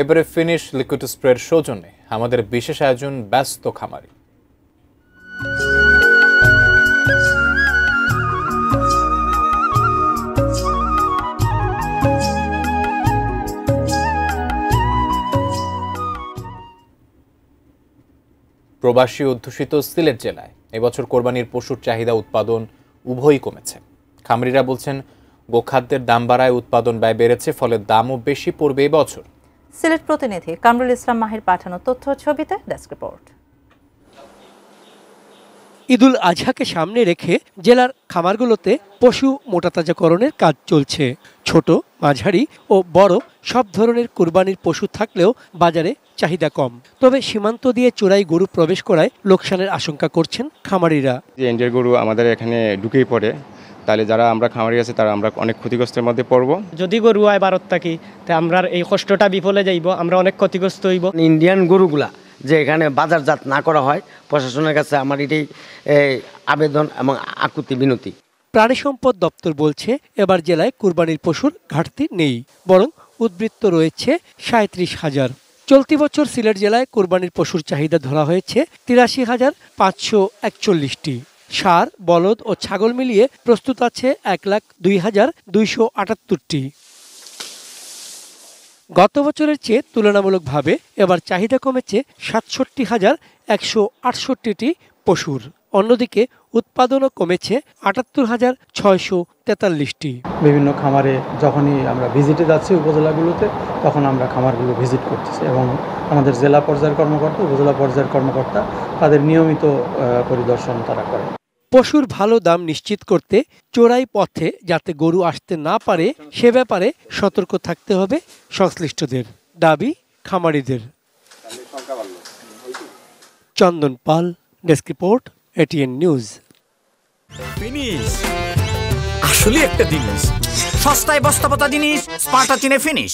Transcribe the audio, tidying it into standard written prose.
এবারে finish liquid স্প্রের সৌজন্যে আমাদের বিশেষ আয়োজন ব্যস্ত খামারি। প্রবাসী অধ্যুষিত সিলেট জেলায় এবছর কোরবানির পশুর চাহিদা উৎপাদন উভয়ই কমেছে। খামারিরা বলছেন গোখাদ্যের দাম বাড়ায় উৎপাদন ব্যয় বেড়েছে, ফলে দামও বেশি পড়বে এবছর। সিলেট প্রতিনিধি কামরুল ইসলাম মাহির পাঠানো তথ্য ছবিতে ডেস্ক রিপোর্ট। ঈদুল আজহাকে সামনে রেখে জেলার খামারগুলোতে পশু মোটাতাজাকরণের কাজ চলছে। ছোট, মাঝারি ও বড় সব ধরনের কুরবানির পশু থাকলেও বাজারে চাহিদা কম। তবে সীমান্ত দিয়ে চোরাই গরু প্রবেশ করায় লোকসানের আশঙ্কা করছেন খামারিরা। ইন্ডিয়ার গরু আমাদের এখানে ঢুকেই পড়ে, তাহলে যারা আমরা খামারি আছে তারা আমরা অনেক ক্ষতিগ্রস্তের মধ্যে পড়ব। যদি গরু আয় ভারত থাকি তা আমরা এই কষ্টটা বিফলে যাইব, আমরা অনেক ক্ষতিগ্রস্ত হইব। ইন্ডিয়ান গরুগুলা যে এখানে বাজারজাত না করা হয়, প্রশাসনের কাছে আমার এটাই আবেদন এবং আকুতি বিনতি। প্রাণী সম্পদ দপ্তর বলছে এবার জেলায় কুরবানির পশুর ঘাটতি নেই, বরং উদ্বৃত্ত রয়েছে 37,000। চলতি বছর সিলেট জেলায় কুরবানির পশুর চাহিদা ধরা হয়েছে 83,541টি। ষাঁড়, বলদ ও ছাগল মিলিয়ে প্রস্তুত আছে 1,02,278টি। গত বছরের চেয়ে তুলনামূলকভাবে এবার চাহিদা কমেছে 67,168টি পশুর। অন্যদিকে উৎপাদনও কমেছে 78,643টি। বিভিন্ন খামারে যখনই আমরা ভিজিটে যাচ্ছি উপজেলাগুলোতে, তখন আমরা খামারগুলো ভিজিট করতেছি এবং আমাদের জেলা পর্যায়ের কর্মকর্তা, উপজেলা পর্যায়ের কর্মকর্তা তাদের নিয়মিত পরিদর্শন তারা করে। পশুর ভালো দাম নিশ্চিত করতে চোরাই পথে যাতে গরু আসতে না পারে সে ব্যাপারে সতর্ক থাকতে হবে সংশ্লিষ্টদের, দাবি খামারিদের। Chandan Pal, desk report, ATN news. Finish আসলে একটা জিনিস, সস্তায় বস্তাপতা জিনিস, স্পার্টা চিনে ফিনিশ।